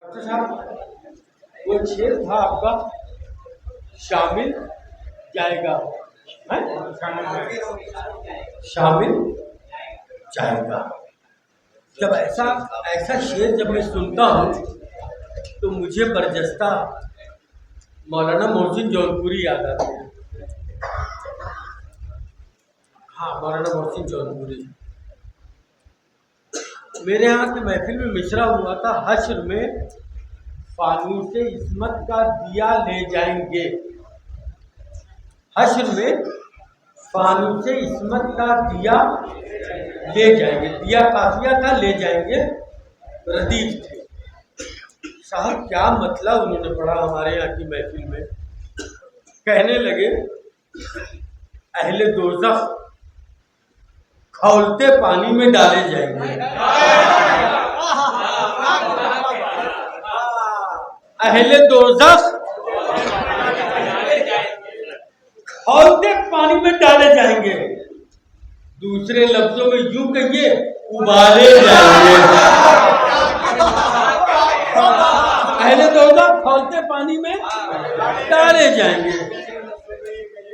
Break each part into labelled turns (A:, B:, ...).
A: Doctor साहब, वो शेर था आपका, शामिल जाएगा है? शामिल जाएगा। जब ऐसा ऐसा शेर जब मैं सुनता हूँ तो मुझे बरजस्ता मौलाना मोहसिन जौनपुरी याद आते हैं। हाँ, मौलाना मोहसिन जौनपुरी। मेरे यहाँ की महफिल में मिसरा हुआ था, हश्र में फानूस इस्मत का दिया ले जाएंगे। हश्र में फानूस इस्मत का दिया ले जाएंगे। दिया काफिया था, ले जाएंगे रदीफ थे। साहब क्या मतलब उन्होंने पढ़ा हमारे यहाँ की महफिल में। कहने लगे अहले दोज़ख खौलते पानी में डाले जाएंगे। अहले दोज़ख खौलते पानी में डाले जाएंगे। दूसरे लफ्जों में यूं कहिए, उबाले जाएंगे। अहले दोज़ख खौलते पानी में डाले जाएंगे।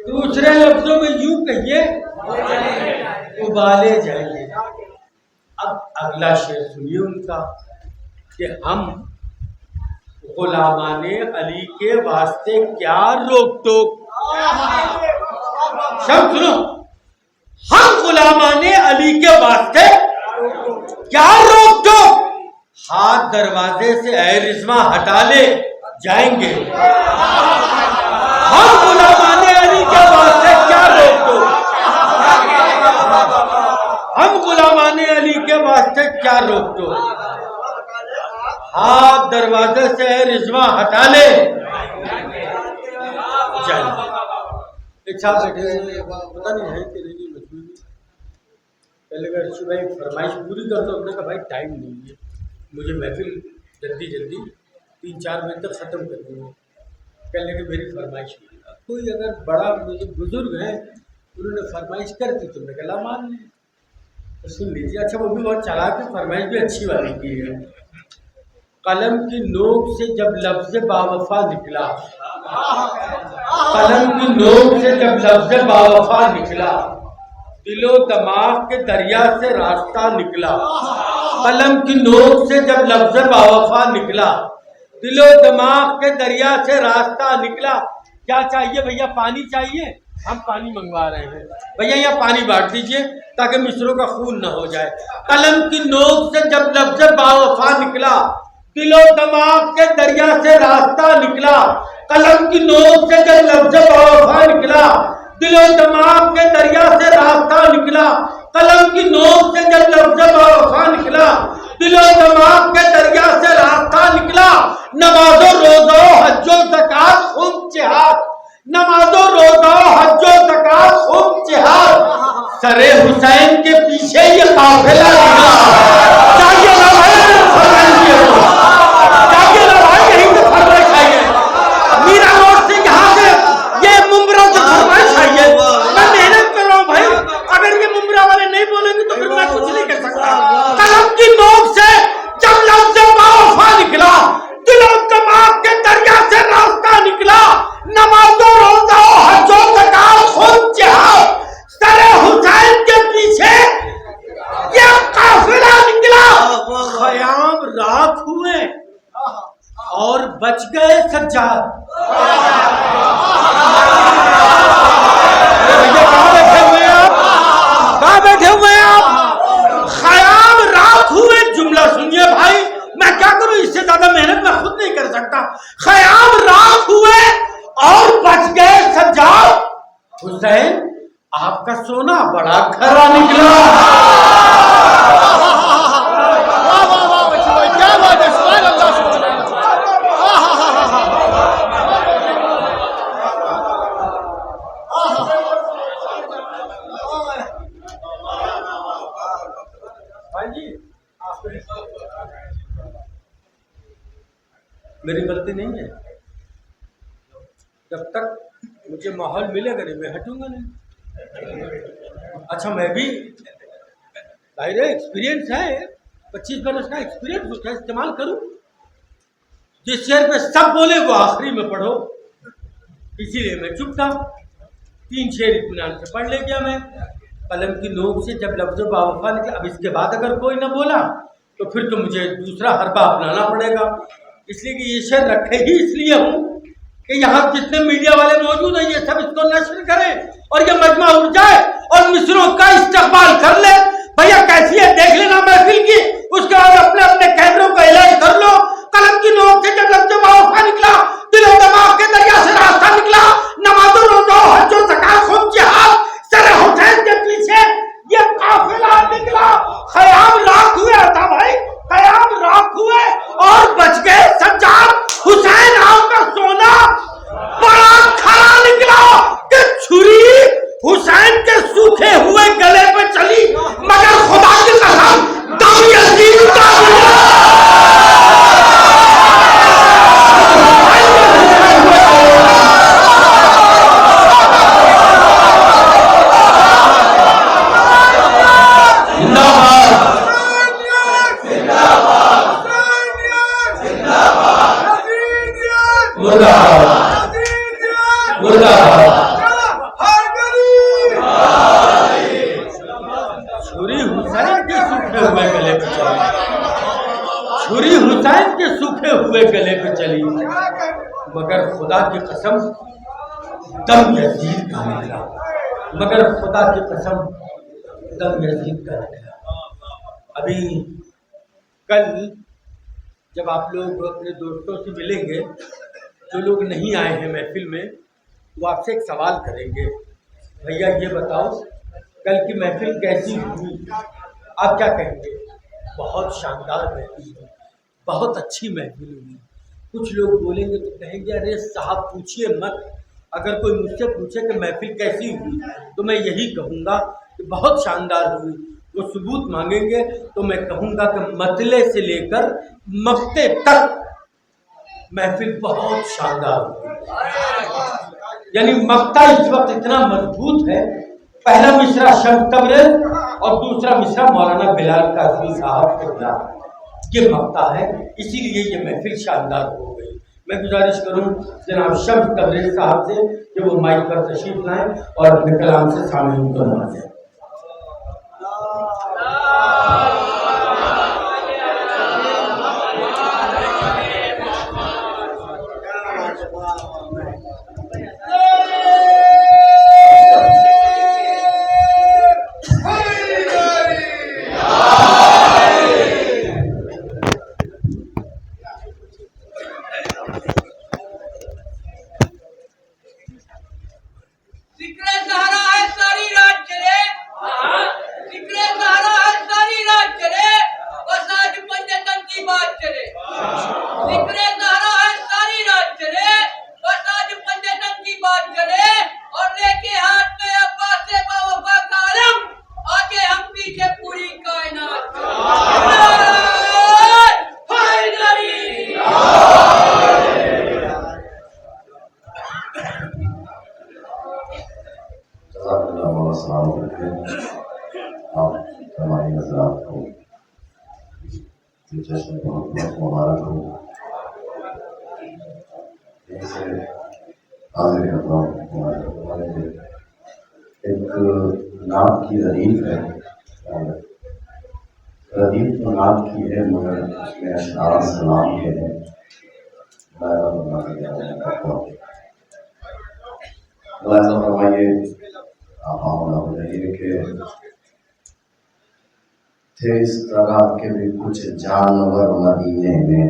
A: दूसरे लफ्जों में यूं कहिए, उबाले जाएंगे। अब अगला शेर सुनिए उनका कि हम गुलामाने अली के वास्ते क्या रोक टोक। सब सुनो, हम गुलामाने अली के वास्ते क्या रोक टोक। हाथ दरवाजे से ऐ रिज़वा हटा ले जाएंगे। हम गुलामाने अली के वास्ते क्या रोक टोक। हम गुलामाने अली के वास्ते क्या रोक टोक। हाथ दरवाजे से रिज़वा हटा ले जाएंगे। एक साथ बैठे, पता नहीं है कि नहीं मजबूरी। पहले अगर सुबह एक फरमाइश पूरी कर दो, हमने कहा भाई टाइम नहीं है, मुझे महफिल जल्दी 3-4 बजे तक ख़त्म कर दूँगा। कहने की मेरी फरमाइश नहीं। कोई अगर बड़ा बुजुर्ग है, उन्होंने फरमाइश कर दी तो मैं कहला मान लें तो सुन लीजिए। अच्छा, वो भी बहुत चालाक है, फरमाइश भी अच्छी वाली की है। कलम की नोक से जब लफ्ज़ बावफा निकला, कलम की नोक से जब लफ्ज़ बावफा निकला, दिलो दिमाग के दरिया से रास्ता निकला। कलम की नोक से जब लफ्ज़ बावफा निकला, दिलो दिमाग के दरिया से रास्ता निकला। क्या चाहिए भैया? पानी चाहिए? हम पानी मंगवा रहे हैं। भैया यहाँ पानी बांट दीजिए ताकि मिस्रों का खून न हो जाए। कलम की नोक से जब लफ्ज़ बावफा निकला, दिलो दिमाग के दरिया से रास्ता निकला। कलम की नोक से जब लफ्ज़ बावफा निकला, दिलो दिमाग के दरिया से रास्ता निकला। कलम की नोक से जब लफ्ज़ बावफा निकला, दिलो दिमाग के दरिया से रास्ता निकला। नमाज़ो रोज़ो हज्जो ज़कात खूब जिहाद, नमाज़ो रोज़ो हज्जो ज़कात खूब जिहाद। सरे हुसैन के पीछे ये काफिला निकला। चाहिए ना भाई फरमाइश, चाहिए ना भाई यहीं से फरमाइश आई है। मीरा रोड से यहाँ से ये मुंब्रा से फरमाइश आई है। मैं मेहनत कर रहा हूँ भाई, अगर ये मुंब्रा वाले नहीं बोलेंगे तो फिर मैं कुछ नहीं कर सकता। कलम की नोक से जब लफ्ज़ बावफा निकला, दिलो दिमाग के दरिया से रास्ता निकला। नमाज़ो रोज़ा हज्जो ज़कात खूब जिहाद, सरे हुसैन के पीछे ये काफिला निकला। ख़याम राख हुए और बच गए सज्जाद। कहाँ बैठे हुए हैं आप? कहाँ बैठे हुए हैं आप? ख़याम राख हुए। जुमला सुनिए भाई, मैं क्या करूं, इससे ज्यादा मेहनत मैं खुद नहीं कर सकता। ख़याम राख हुए और बच गए सज्जाद। हुसैन आपका सोना बड़ा खरा निकला। क्या बात है, सुभान अल्लाह, सुभान अल्लाह। भाई जी, मेरी गलती नहीं है। जब तक मुझे माहौल मिलेगा नहीं, मैं हटूंगा नहीं। अच्छा, मैं भी भाई रे एक्सपीरियंस है, 25 बरस का एक्सपीरियंस उसका इस्तेमाल करूं। जिस शेर पे सब बोले वो आखिरी में पढ़ो, इसीलिए मैं चुप था। 3 शेर इत्मीनान से पढ़ ले गया मैं। कलम की नोक से जब लफ्ज़ बावफा निकला, अब इसके बाद अगर कोई ना बोला तो फिर तो मुझे दूसरा हरबा अपनाना पड़ेगा। इसलिए कि ये शेर रखे ही इसलिए हूँ कि यहाँ जितने मीडिया वाले मौजूद हैं ये सब इसको नश्र करें और ये मजमा उड़ जाए और मिसरों का इस्तेमाल कर ले। भैया कैफियत देख लेना महफिल की, उसके बाद अपने अपने कैमरों का इलाज कर लो। कलम की नोक से जब लफ्ज़ बावफा निकला, दिलो दिमाग के दरिया से रास्ता निकला, नमाज़ो रोज़ो हज्जो ज़कात खूब जिहाद, सर हुसैन के पीछे ये काफिला निकला। ख़याम राख हुए था भाई, ख़याम राख हुए और बच गए सज्जाद। हुसैन का सोना बड़ा खरा निकला कि छुरी हुसैन के सूखे हुए गले पे चली, मगर खुदा की कसम दम यजीद का मगर खुदा की कसम दम यजीद का निकला, मगर खुदा की कसम दम यजीद का निकला। अभी कल जब आप लोग अपने दोस्तों से मिलेंगे, जो लोग नहीं आए हैं महफिल में, वो आपसे एक सवाल करेंगे, भैया ये बताओ कल की महफिल कैसी हुई? आप क्या कहेंगे? बहुत शानदार महफिल हुई, बहुत अच्छी महफिल हुई। कुछ लोग बोलेंगे तो कहेंगे अरे साहब पूछिए मत, अगर कोई मुझसे पूछे कि महफिल कैसी हुई तो मैं यही कहूँगा कि बहुत शानदार हुई। वो सबूत मांगेंगे तो मैं कहूँगा कि मतले से लेकर मक्ते तक महफिल बहुत शानदार हुई। यानी मक्ता इस वक्त इतना मजबूत है, पहला मिसरा शम्स तबरेज़ और दूसरा मिसरा मौलाना बिलाल काज़मी साहब के खिलाफ ये मक्ता है, इसीलिए ये महफिल शानदार हो गई। मैं गुजारिश करूं जनाब शम्स तबरेज़ साहब से कि वो माइक पर तशरीफ लाएं और अपने कलाम से सामने को नवाजें।
B: एक नाम की रदीफ है, रदीफ तो नाम की है मगर उसमें अशआर सलाम के हैं। फरमाइए कि थे इस तरह के भी कुछ जानवर मदीने में,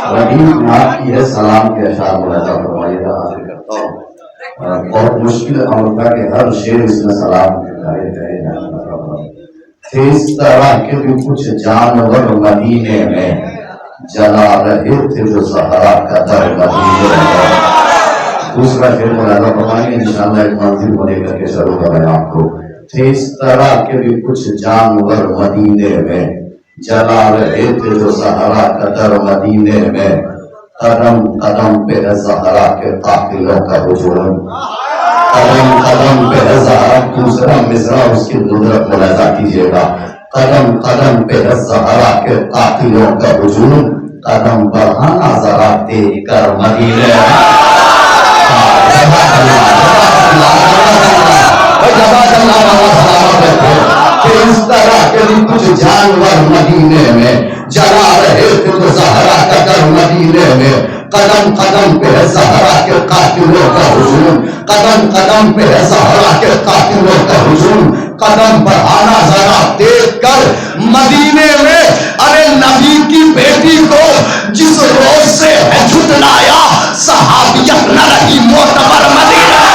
B: रदीफ नाम की है, सलाम के अशआर मुलाजा फरमाइएगा। हासिल करता हूँ, बहुत मुश्किल अमल था कि हर शेर इसमें सलाम थे इस तरह के भी कुछ जानवर मदीने में, जला रहे थे जो सहारा का दर मदीने में। दूसरा शेर मुलाजा फरमाएंगे इंशाअल्लाह, एक मंजिल को लेकर के शुरू करें आपको। थे इस तरह के भी कुछ जानवर मदीने में, जला रहे थे जो सहारा का दर मदीने में। कदम कदम पे है सहारा के काफिलों का हुजूम, कदम कदम पे है ज़हरा, दूसरा मिसरा उसकी नुज़रत मुलाज़ा कीजिएगा। कदम कदम पे है ज़हरा के कातिलों का हुजूम, कदम बढ़ाना जरा तेरी कर मदीने। इस तरह के भी कुछ जानवर मदीने में जला रहे थे तो ज़हरा का कर मदीने में। कदम कदम पे है ज़हरा के कातिलों का हुजूम, कदम कदम पे है ज़हरा के कातिलों का हुजूम, कदम बढ़ाना जरा देख कर मदीने में। अरे नबी की बेटी को जिस रोज से है झुटलाया, सहाबियत न रही मोतबर मदीना।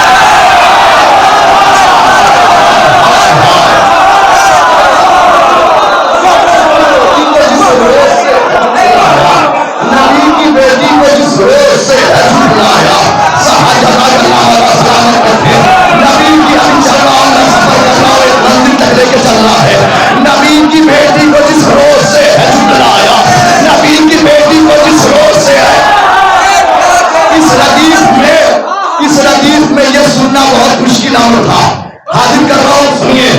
B: नबी की बेटी को जिस रोज से है झुटलाया, नबी की अभी चल रहा हूं, मंदिर तक लेके चलना है। नबी की बेटी को जिस रोज से है झुटलाया, नबी की बेटी को जिस रोज से है। इस रदीफ में यह सुनना बहुत मुश्किल अमर था। हाजिर कर रहा हूं, सुनिए।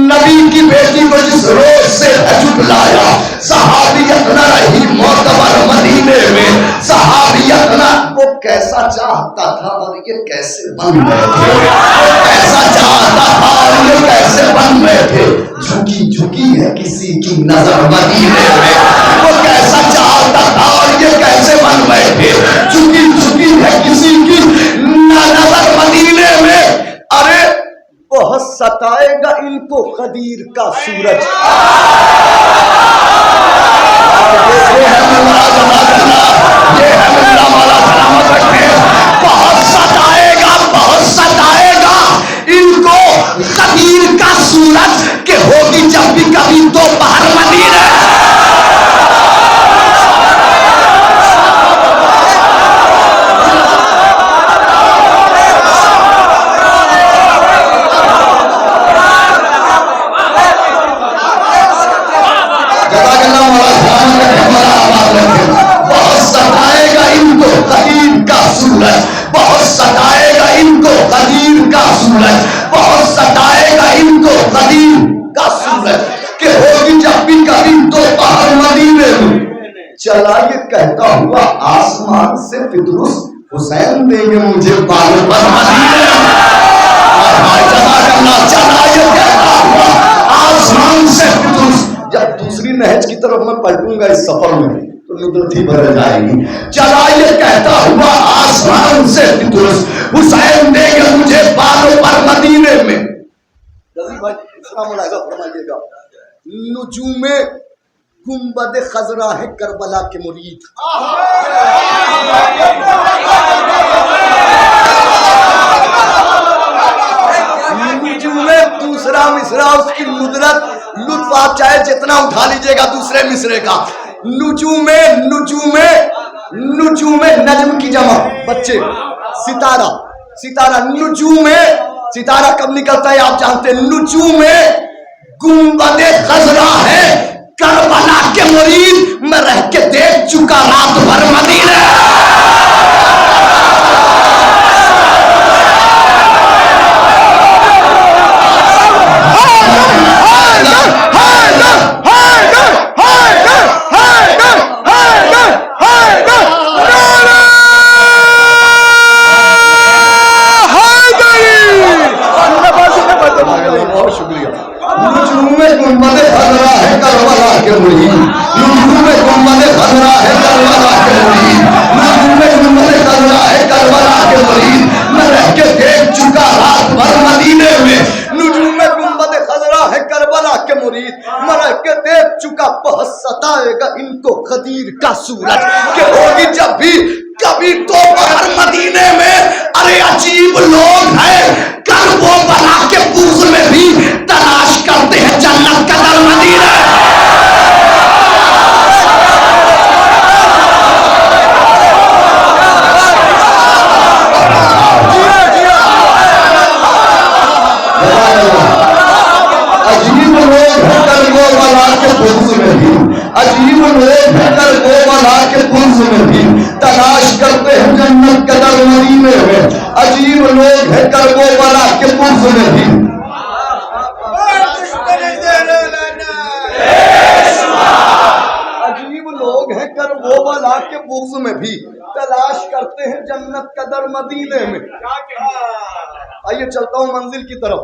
B: नबी की बेटी को जिस रोज से है झुटलाया, सहाबियत न रही मोतबर मदीने में। सहाबियत न, वो कैसा चाहता था और ये कैसे बन गए थे, वो कैसा चाहता था और ये कैसे बन गए थे। झुकी झुकी है किसी की नजर मदीने में, वो कैसा चाहता था और ये कैसे बन गए थे। झुकी झुकी है किसी की नजर मदीने में। अरे बहुत सताएगा इनको कदीर का सूरज। ये है मेरा मौला सलामत रखे। बहुत सताएगा इनको कदीर का सूरज के होगी जब भी कभी दोपहर मदीने। बहुत सताएगा इनको कदीर का सूरज, बहुत सताएगा इनको कदीर का सूरज, बहुत सताएगा इनको कदीर का सूरज के होगी जब भी कभी दोपहर मदीने में। चला ये कहता हुआ आसमान से फिदरुस हुसैन देंगे मुझे बालों पर मदीने। चला ये कहता हुआ आसमान से फिदरुस। जब दूसरी नहज की तरफ मैं पलटूंगा इस सफर में तो नुदरत ही भर जाएगी। चला ये कहता हुआ आसमान से फिदरुस हुसैन देंगे मुझे बालों पर मदीने में। रज़ी भाई सलाम अलैका फरमाइएगा। नुजूमे गुंबद खजरा है करबला के मुरीद। नुजूमे दूसरा मिसरा, उसकी नुदरत लुत्फ आप चाहे जितना उठा लीजिएगा दूसरे मिसरे का। नुजूमे नुजूमे नुजूमे नजम की जमा बच्चे, सितारा सितारा। नुजूमे सितारा कब निकलता है आप जानते हैं। नुजूमे गुंबदे खजरा है करबला के मुरीद, मैं रह के देख चुका रात भर मदीने। इनको खदीर का सूरज के होगी जब भी कभी दोपहर मदीने में। अरे अजीब लोग हैं, कर वो बना के पूज में भी तलाश करते हैं जन्नत का दर मदीने। अजीब लोग हैं कर वो बना के पूज में भी, अजीब लोग हैं कर वो बना के पूज में भी तलाश करते हैं जन्नत का दर मदीने में। अजीब लोग हैं कर वो बुग़्ज़ में भी।
C: अजीब लोग हैं कर वो वाला के बुग़्ज़ में भी तलाश करते हैं जन्नत का दर मदीने में। आइए चलता हूं मंजिल की तरफ।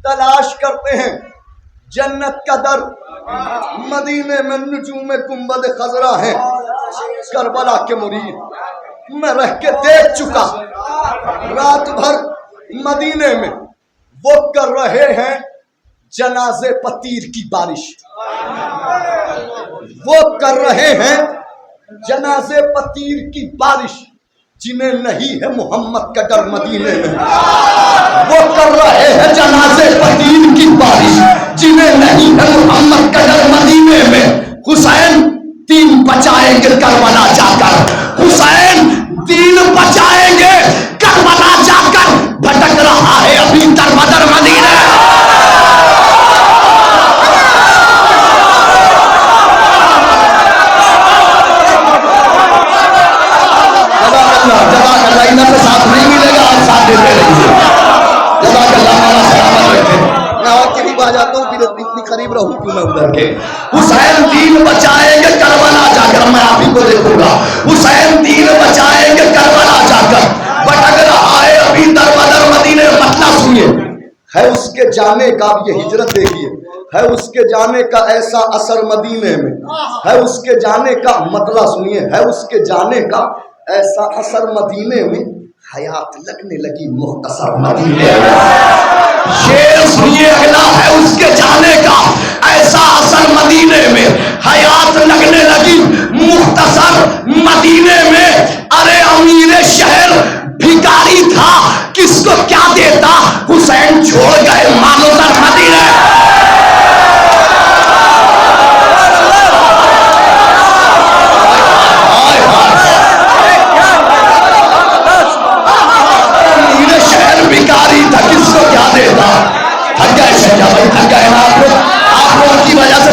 C: तलाश करते हैं जन्नत का दर मदीने में, नुजूम गुंबद खजरा है करबला के मुरीद। मैं रह के देख चुका रात भर मदीने में, वो कर रहे हैं जनाजे पतीर की बारिश। वो कर रहे हैं जनाजे पतीर की बारिश, जिन्हें नहीं है मोहम्मद का डर मदीने में। वो कर रहे हैं जनाजे पतीर की बारिश, जिन्हें नहीं है मोहम्मद का डर मदीने में। हुसैन दीन बचाएंगे करबला जाकर, हुसैन दीन बचाएंगे करबला जाकर। भटक रहा है अभी दर बदर मदीने। पे साथ नहीं मिलेगा, आप साथ देते रहिए। जज़ाकल्लाह, मौला सलामत रखे। मैं और करीब आ जाता हूँ, फिर इतनी करीब रहूं क्यों मैं उधर के। हुसैन दीन बचाएंगे करबला जाकर, मैं आप ही को देखूंगा। हुसैन दीन बचाएंगे करबला जाकर। भटक रहा है अभी दर बदर मदीने। मतलब सुनिए, है उसके जाने का, ये हिजरत देखिए, है उसके जाने का ऐसा असर मदीने में, है उसके जाने का मतलब सुनिए, है उसके जाने का ऐसा असर मदीने में, हयात लगने लगी मुख्तसर मदीने में। शेर सुनिए अगला, है उसके जाने का ऐसा असर मदीने में, हयात लगने लगी मुख्तसर मदीने में। अरे अमीर शहर भिखारी था, किसको क्या देता, हुसैन छोड़ गए मानो दर मदीने।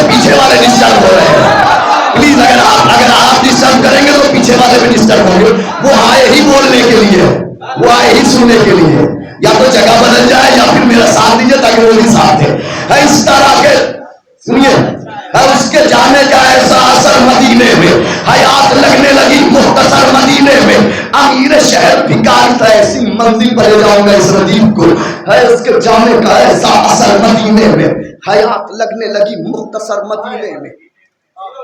C: पीछे वाले डिस्टर्ब हो रहे हैं, प्लीज अगर आप डिस्टर्ब करेंगे तो पीछे वाले भी डिस्टर्ब होंगे। वो आए ही बोलने के लिए, वो आए ही सुनने के लिए। या तो जगह बदल जाए या फिर मेरा साथ दीजिए ताकि वो भी साथ है। इस तरह के सुनिए, है उसके जाने का ऐसा असर मदीने में, हयात लगने लगी मुख्तसर मदीने में। अमीर शहर भिखारी था, ऐसी मंजिल पर ले जाऊंगा इस रदीफ को। है उसके जाने का ऐसा असर मदीने में, हयात लगने लगी मुख्तसर मदीने में।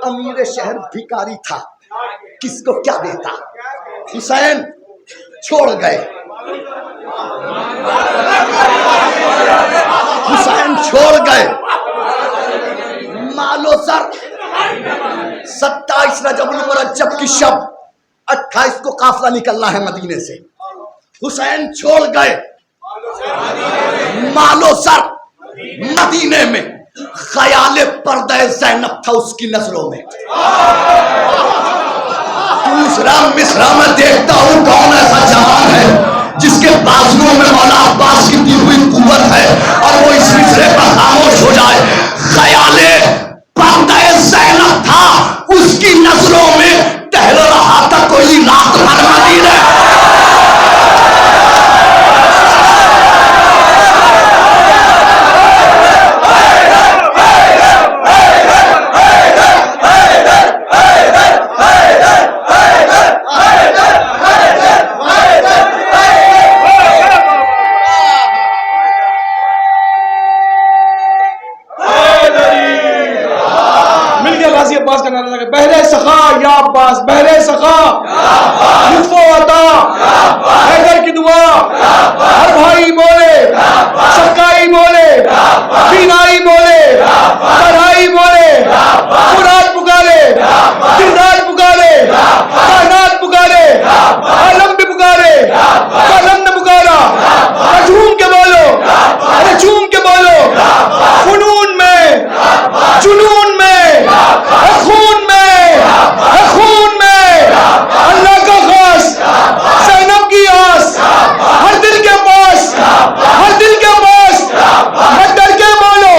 C: अमीर शहर भिखारी था, किसको क्या देता, हुसैन छोड़ गए, हुसैन छोड़ गए। मालो सर 27 रजबुल मुरज्जब की शब 28 को काफिला निकलना है मदीने से। हुसैन छोड़ गए मालो सर मदीने में। ख्याले पर्दे ज़ैनब था उसकी नजरों में। दूसरा मिसरा में देखता हूं कौन ऐसा जवान है जिसके बाजुओं में मौला अब्बास की दी हुई कुव्वत है और वो इस मिसरे पर खामोश हो जाए। ख्याले पर्दे ज़ैनब था उसकी नजरों में, टहल रहा था कोई रात भर मदीने।
D: बहरे सखा या अब्बास, बहरे सखा लुत्फो अता, हैदर की दुआ, हर भाई बोले, सकाई बोले, बीनाई बोले, पढ़ाई बोले, मुराद पुकारे, दिलदार पुकारे, कायनात पुकारे, आलम भी पुकारे, कलम ने पुकारा। झूम के बोलो, अरे झूम के बोलो। फुनून में, जुनून में, खून में, खून में, अल्लाह का खास, ज़ैनब की आस, हर दिल के पास, हर दिल के पास। मत डर के बोलो,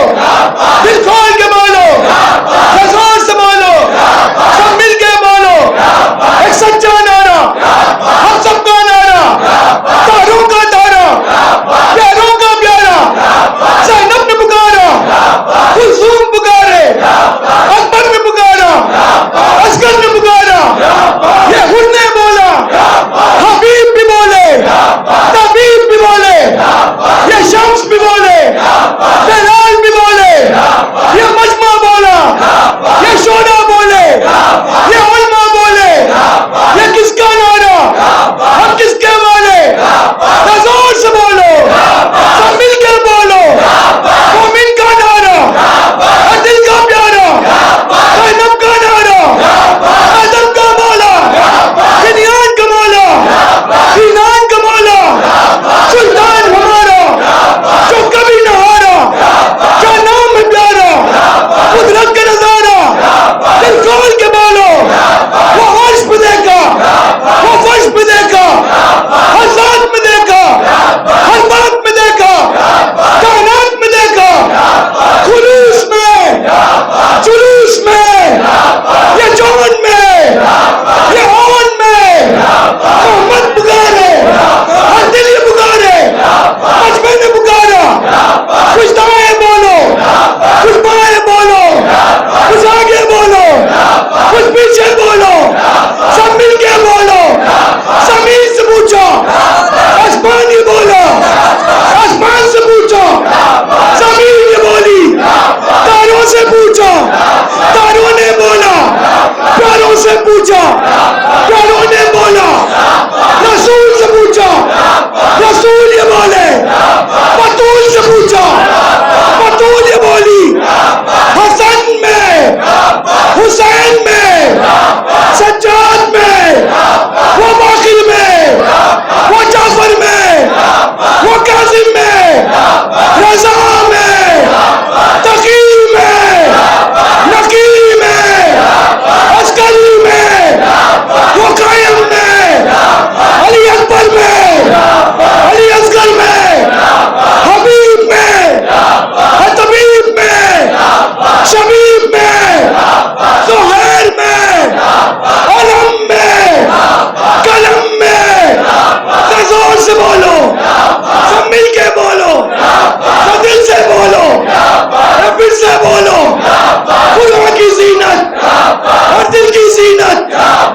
D: दिल खोल के बोलो, जोर से बोलो, सब मिल के बोलो।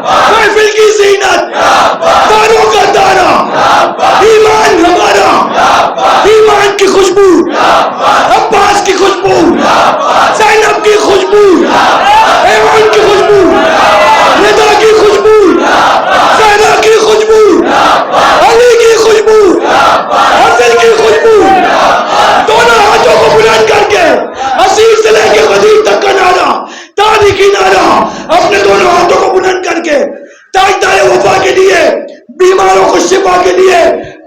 D: महफिल की जीनत, तारों का तारा, ईमान हमारा, ईमान की खुशबू, अब्बास की खुशबू, ज़ैनब की खुशबू, ऐवान की खुशबू, रिदा की खुशबू, ज़हरा की खुशबू, अली की खुशबू, हसन की खुशबू, दोनों हाथों को बुलंद करके असीर से लेकर गदीर तक का नारा, तारीखी नारा, अपने दोनों हाथों को बुलंद करके ताजदार वफा के लिए, बीमारों को शिफा के लिए,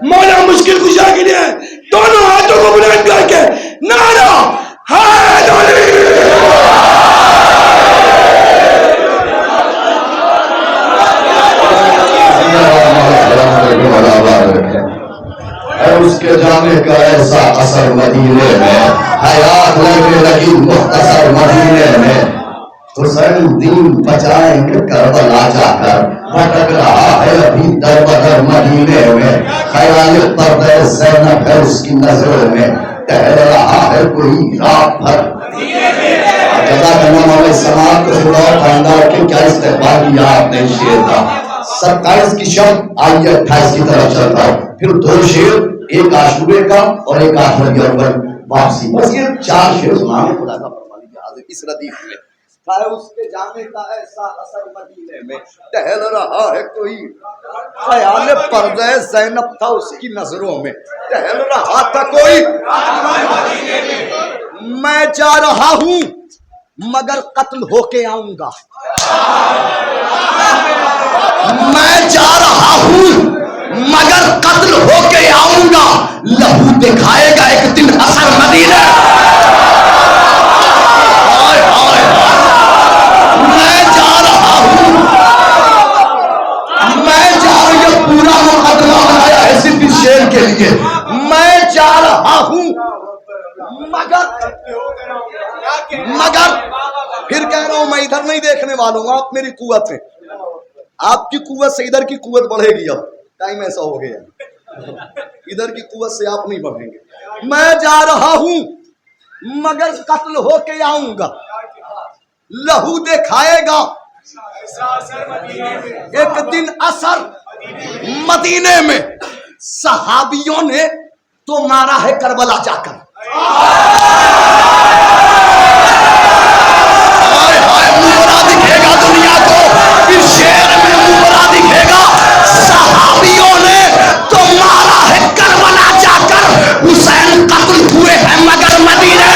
D: मौला मुश्किल कुशा के लिए दोनों हाथों को बुलंद करके नारा हैदरी।
B: उसके जाने का ऐसा असर मदीने में, हयात लगने लगी मुख्तसर मदीने में। हुसैन दीन बचाएंगे करबला जाकर, भटक रहा है अभी दर बदर मदीने में। ख्याल पर्दे ज़ैनब है उसकी नजरों में, टहल रहा है कोई रात भर। जज़ाकल्लाह समात को खानदार के क्या इस्तेमाल किया आपने शेर का। 27 की शब्द आइए 28 की तरफ चलता है, फिर 2 शेर, एक आशूरे का और एक आखिरी अव्वल वापसी। बस ये 4 शेर सुनाने खुदा का फरमान लीजिए इस रदीफ में। उसके जाने का ऐसा असर मदीने में, टहल रहा है कोई ख्याल पर्दे ज़ैनब था उसकी नजरों में, टहल रहा था कोई। मैं जा रहा हूं मगर कत्ल होके आऊंगा, मैं जा रहा हूं मगर कत्ल होके आऊंगा, लहू दिखाएगा एक दिन असर मदीने। मैं जा रहा हूं, मैं जा रही हूं, पूरा मुकदमा बनाया है सिर्फ इस शेर के लिए। मैं जा रहा हूं मगर फिर कह रहा हूं मैं इधर नहीं देखने वाला हूं, आप मेरी कुव्वत है, आपकी कुव्वत से इधर की कुव्वत बढ़ेगी। अब टाइम ऐसा हो गया, इधर की कुव्वत से आप नहीं बढ़ेंगे। मैं जा रहा हूं मगर कत्ल होके आऊंगा, लहू दिखाएगा एक दिन असर मदीने में। सहाबियों ने तो मारा है करबला जाकर, हाय हाय मुबरा दिखेगा दुनिया को, इस शेर में मुबरा दिखेगा। सहाबियों ने तो मारा है करबला जाकर, हुसैन कत्ल हुए हैं मगर मदीने।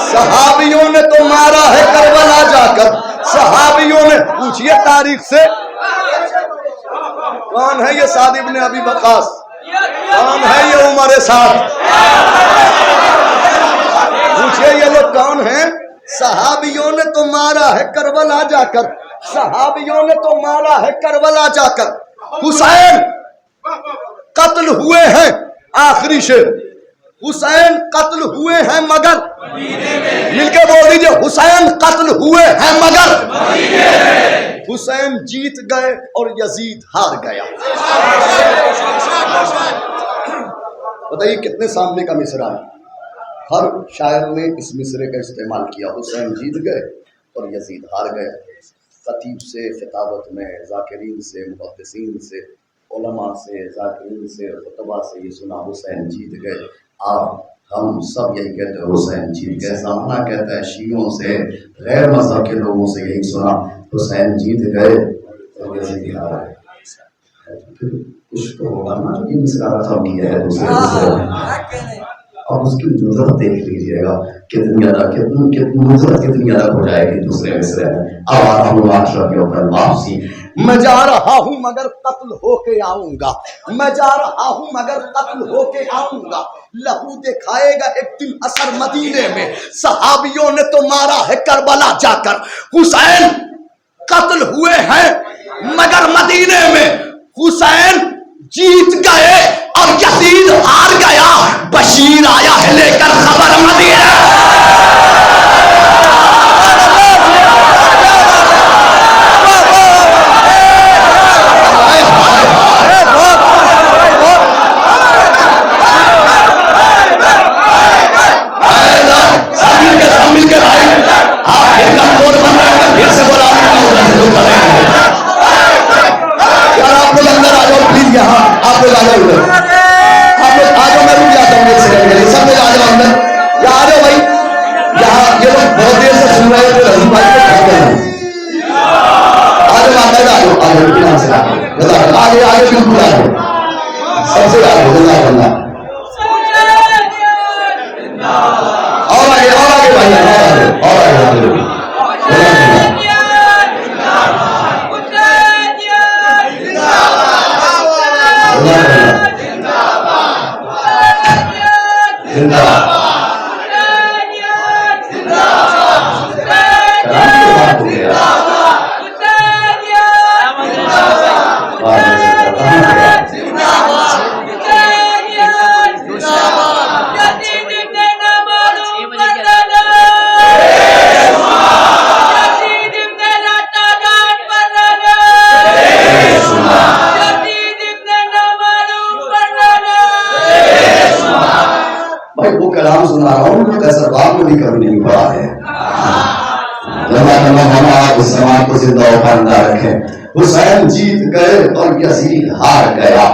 B: सहाबियों ने तो मारा है करबला जाकर, सहाबियों ने। पूछिए तारीख से कौन है ये साद इब्ने अबी वक्कास, कौन है ये उमर साद, पूछिए ये लोग कौन हैं। सहाबियों ने तो मारा है करबला जाकर, सहाबियों ने तो मारा है करबला जाकर। हुसैन कत्ल हुए हैं, आखिरी शेर, हुसैन कत्ल हुए हैं मगर, मिलके बोल दीजिए, हुसैन कत्ल हुए हैं मगर, हुसैन जीत गए और यजीद हार गया। बताइए कितने सामने का मिसरा है। हर शायर ने इस मिसरे का इस्तेमाल किया। हुसैन जीत गए और यजीद हार गए। खतीब से खिताबत में, जाकिरीन से, मुहद्दिसीन से, उलमा से, जाकिरीन से, खुतबा से ये सुना हुसैन जीत गए। आप हम सब यही कहते हैं हुसैन जीत गए। सामना कहता है शियों से, गैर मज़हब के लोगों से यही सुना हुसैन जीत गए और यजीद हार गए। कुछ तो होगा ना कि मिसरा रकम किया है दूसरे से। अब उसकी नुज़रत देख लीजिएगा कितनी अलग, कितनी नुज़रत कितनी अलग हो जाएगी दूसरे मिसरे में। अब आ रहा हूँ आशरा के ऊपर वापसी। मैं जा रहा हूँ मगर कत्ल होके आऊंगा, मैं जा रहा हूँ मगर कत्ल होके आऊंगा, लहू दिखाएगा एक दिन असर मदीने में। सहाबियों ने तो मारा है करबला जाकर, हुसैन कत्ल हुए हैं मगर
C: जीत गए और यजीद हार गया, बशीर आया है लेकर खबर मदीना। आप लोग आ जाओ उधर, आप लोग आ जाओ, मैं रुक जाता हूँ एक सेकंड के लिए। सब लोग आ जाओ अंदर, यहाँ आ जाओ भाई। यहाँ ये लोग बहुत देर से सुन रहे थे रहीम भाई को खत्म करना। आ जाओ अंदर, आ जाओ, आ जाओ, ध्यान से आगे आगे बिल्कुल आ जाओ, सबसे आगे जज़ाकल्लाह। और आगे भाई, और आगे कलाम सुना रहा हूँ, कैसर बाप को भी कभी नहीं पढ़ा है। आप उस समाज को जिंदा और कायम रखें। हुसैन जीत गए और यजीद हार गया,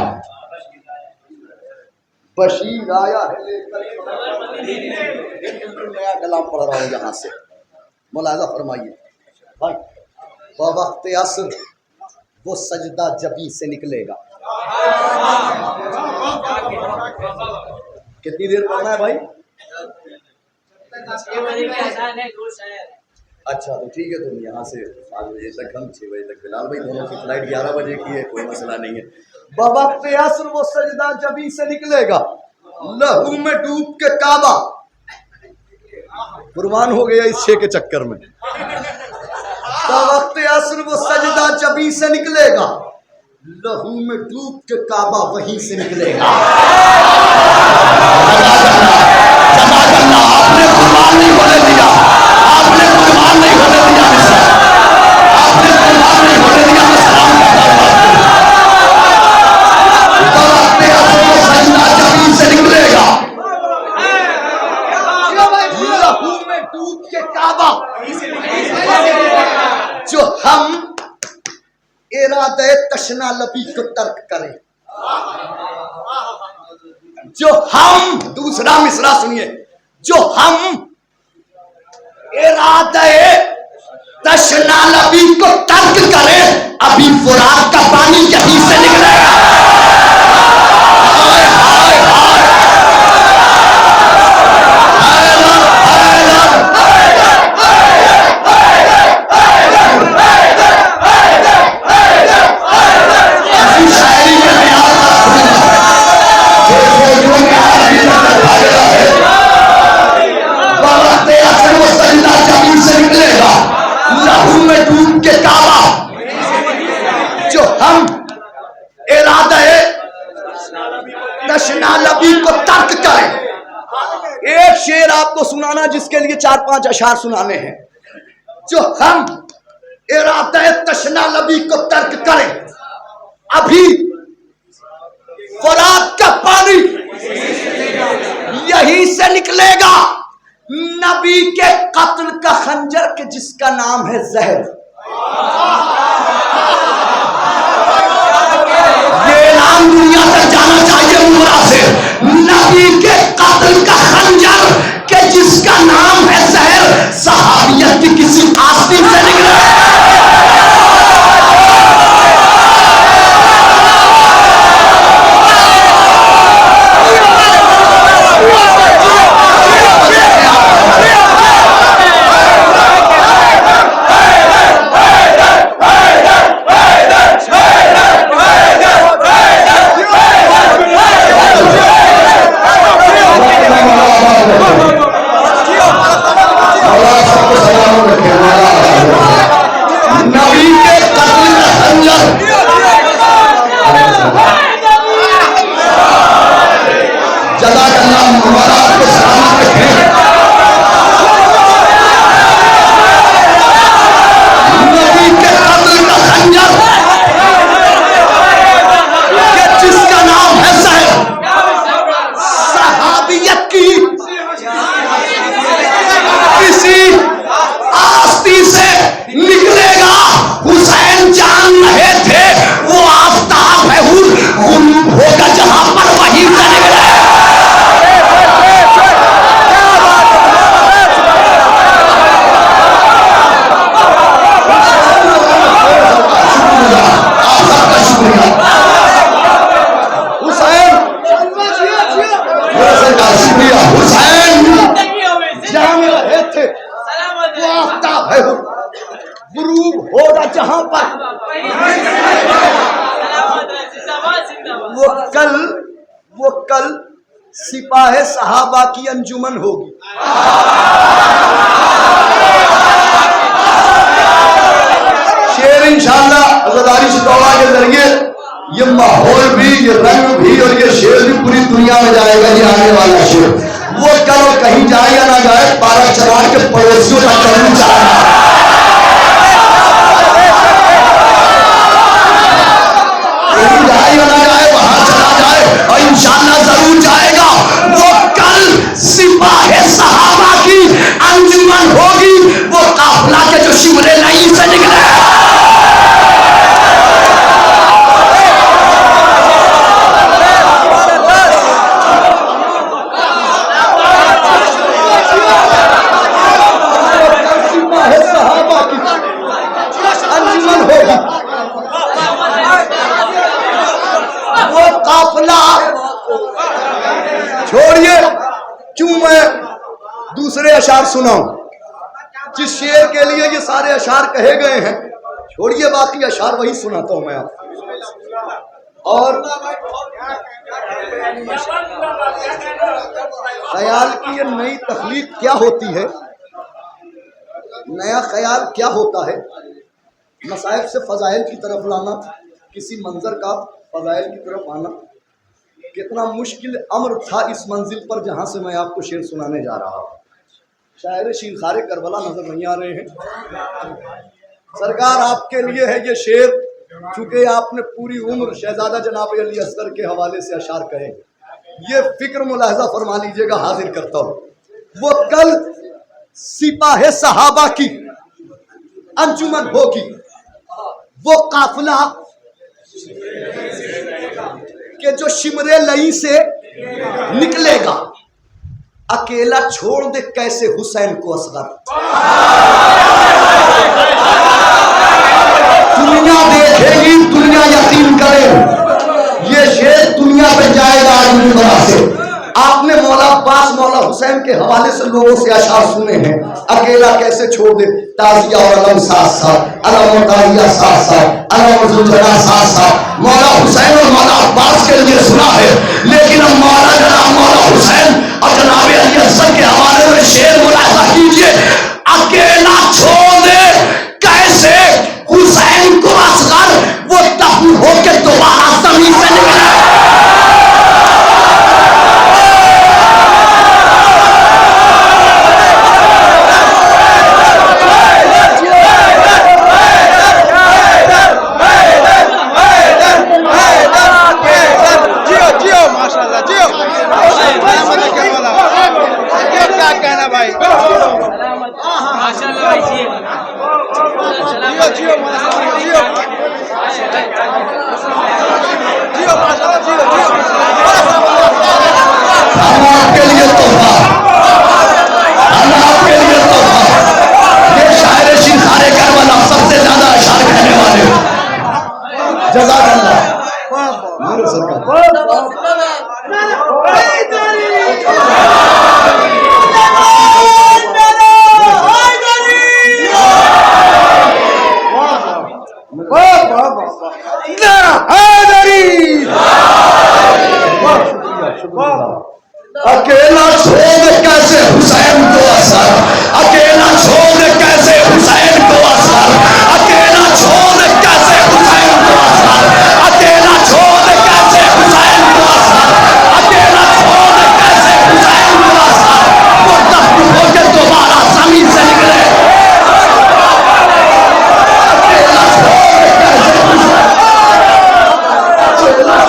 C: बशीर आया है लेकर। नया कलाम पढ़ रहा हूँ यहाँ से, मुलाजा फरमाइए भाई। वक्त असर वो सजदा जबी से निकलेगा। कितनी देर पढ़ना है भाई? अच्छा तो ठीक है, तुम यहाँ से 5 बजे तक, हम 6 बजे तक। फिलहाल भाई दोनों की फ्लाइट 11 बजे की है, कोई मसला नहीं है। बवक्त असर वो सजदा जबी से निकलेगा, लहू में डूब के काबा। कुर्बान हो गया इस 6 के चक्कर में। बवक्त असर वो सजदा जबी से निकलेगा, लहू में डूब के काबा वहीं से निकलेगा। आपने कुर्बान नहीं होने दिया, आपने कुर्बान नहीं होने दिया, आपने कुर्बान नहीं होने दिया। मैं सलाम करता जमीन से निकलेगा, लहू में डूब के काबा। जो हम इरादे तशना लबी को तर्क करें, जो हम, दूसरा मिसरा सुनिए, जो हम इरादे तशना लबी को तर्क करें, अभी फुरात का पानी यहीं से निकलेगा। हाय हाय हाय, लहू में डूब के काबा। जो हम इरादे तशना लबी को तर्क करें। एक शेर आपको सुनाना जिसके लिए 4-5 अशार सुनाने हैं। जो हम इरादे तशना लबी को तर्क करें, अभी फुरात का पानी यहीं से निकलेगा। नबी के कत्ल का खंजर के जिसका नाम है जहर, ये नाम दुनिया तक जाना चाहिए उमरा से। नबी के कत्ल का खंजर के जिसका नाम है जहर, सहाबियत की किसी आस्तीन से निकला। कल सिपाही सहाबा की अंजुमन होगी। शेर इंशाअल्लाह अज़ादारी से दौड़ा के जरिए ये माहौल भी, ये रंग भी और ये शेर भी पूरी दुनिया में जाएगा। ये आने वाला शेर वो कल कहीं जाए या ना जाए, पारा चढ़ा के पड़ोसियों का कर्म जाएगा। कहीं जाए या ना जाए, वहां चला जाए और इंशाअल्लाह जरूर जाएगा। वो कल सिपाही सहाबा की अंजुमन होगी। वो काफिला के जो शिमरे नहीं से निकले, छोड़िए क्यों मैं दूसरे अशार सुनाऊं, जिस शेर के लिए ये सारे अशार कहे गए हैं। छोड़िए बाकी अशार वही सुनाता हूं मैं आपको। और ख्याल की ये नई तख्लीक क्या होती है, नया ख्याल क्या होता है, मसाइब से फजाइल की तरफ लाना, किसी मंजर का फजाइल की तरफ आना। कितना मुश्किल अम्र था इस मंजिल पर जहां से मैं आपको शेर सुनाने जा रहा हूं। शायर शीरखारे करबला नजर नहीं आ रहे हैं सरकार, आपके लिए है ये शेर, चूंकि आपने पूरी उम्र शहजादा जनाब अली असगर के हवाले से अशार कहे। ये फिक्र मुलाहजा फरमा लीजिएगा, हाजिर करता हूं। वो कल सिपाही सहाबा की अंजुमन होगी। वो काफिला कि जो शिमरे लई से निकलेगा, अकेला छोड़ दे कैसे हुसैन को असगर। दुनिया देखेगी, दुनिया यकीन करे, ये शेर दुनिया पे जाएगा आज मुंबरा से। आपने मौला अब्बास मौला हुसैन के हवाले से लोगों से अशार सुने हैं, अकेला कैसे छोड़ दे, ताजिया और अलम साथ साथ, अलम और ताजिया साथ साथ, अलम और जुलझना साथ साथ। मौला हुसैन और मौला अब्बास के लिए सुना है, लेकिन अब मौला जनाब मौला हुसैन और जनाब अली असगर के हवाले में शेर मुलाहिजा कीजिए। अकेला छोड़ दे कैसे हुसैन को असगर, वो दफन होके दोबारा जमीन से निकले। अकेला छोड़ कैसे हुसैन को असर, अकेला छोड़ कैसे हुसैन को असर, अकेला छोड़ कैसे हुसैन को असर, अकेला छोड़ कैसे हुसैन को असर, अकेला छोड़ कैसे हुसैन को असर। वो दफन होके दोबारा जमीन से निकले। अकेला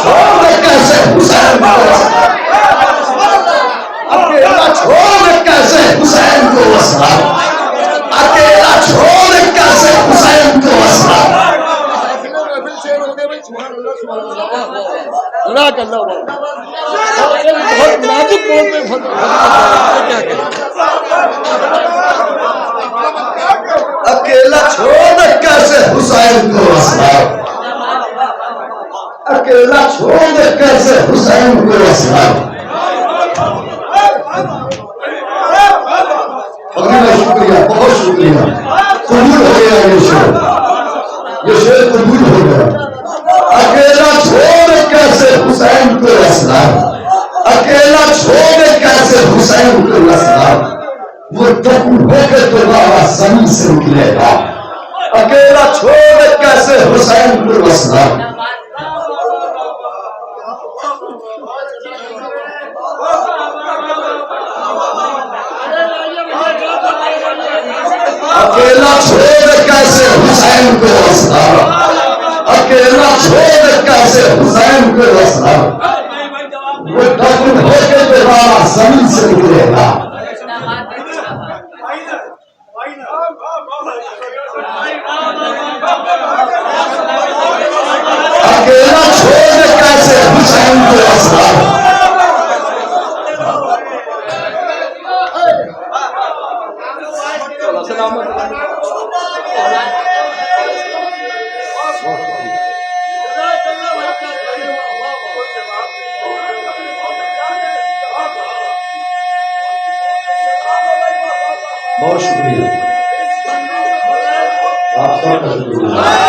C: छोड़ कैसे हुसैन को असर, अकेला छोड़ कैसे हुसैन को असर, अकेला छोड़ कैसे हुसैन को असर। अकेला छोड़ कैसे हुसैन को असर, अकेला छोड़ कैसे हुसैन को असर। शुक्रिया, बहुत शुक्रिया, कबूल हो गया ये शेर कबूल हो गया। अकेला छोड़ कैसे हुसैन को असर,
B: हुसैन को असगर, वो दफन होकर दोबारा जमीन से निकलेगा। अकेला छोड़ कैसे हुसैन को असगर, अकेला छोड़ कैसे हुसैन को असगर, अकेला छोड़ कैसे हुसैन को असगर, वो दफन होकर दोबारा जमीन से निकलेगा। अकेला छोड़ कैसे हुसैन को असगर, बहुत शुक्रिया आप सबका शुक्रिया।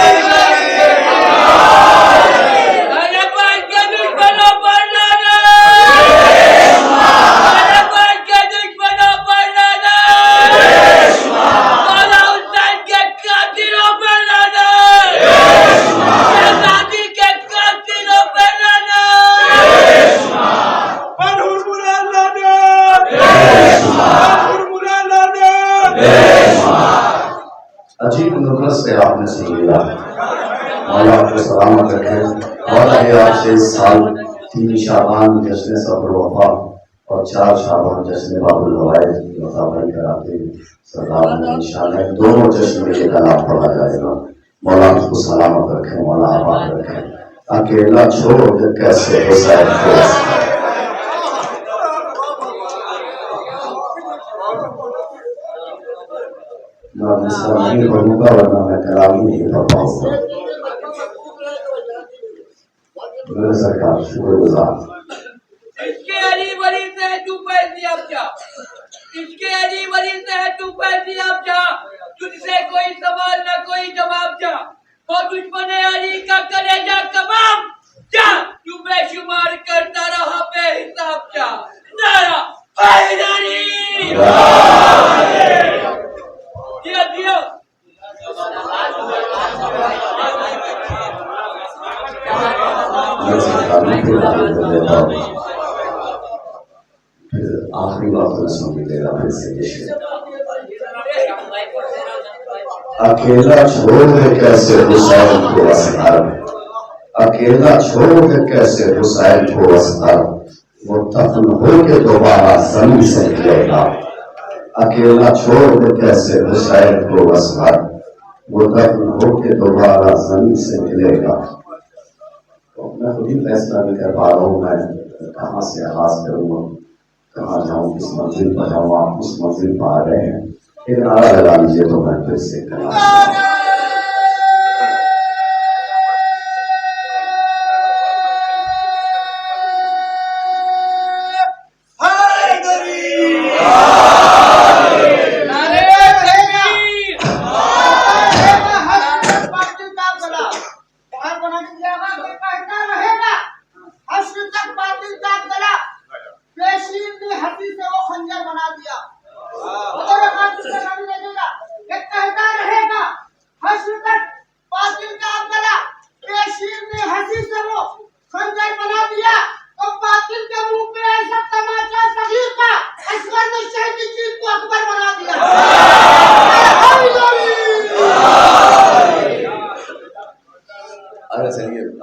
B: अजीब नुकरत से आपने सुन लिया, मौला आपको सलामत रखे। और आगे आपसे इस साल 3 शाबान जश्न सफर वफा और 4 शाबान जश्न बाबुल हवाइज मुताबिक कराते सरदार में इंशाअल्लाह दोनों जश्न में ये कलाम पढ़ा जाएगा। मौला आपको सलामत रखे, मौला आबाद रखे। अकेला छोड़ कैसे हुसैन को असगर, नहीं पढ़ूंगा वरना मैं कलाम ही नहीं पढ़ पाऊंगा। मेरे सरकार शुक्रगुजार।
E: इसके अली वली से तू पैसी अब जा, इसके अली वली से तू पैसी अब जा, तुझसे कोई सवाल ना कोई जवाब जा, और दुश्मन अली का कलेजा कबाब जा, तू बेशुमार करता रहा बेहिसाब जा। नारा हैदरी दिया दिया।
B: आखिरी बात तो सुन लेगा फिर से। अकेला छोड़ कैसे हुसैन को असगर, अकेला छोड़ कैसे हुसैन को असगर, वो दफन होके दोबारा जमीन से निकलेगा। अकेला छोड़ कैसे हुसैन को असगर, वो दफन होके दोबारा जमीन से निकलेगा। तो मैं खुद ही फैसला नहीं कर पा रहा हूँ मैं कहाँ से आगाज करूँगा, कहाँ जाऊँ, किस मंजिल पर जाऊँ। आप उस मंजिल पर आ रहे हैं, एक नारा लगा लीजिए तो मैं फिर से करा।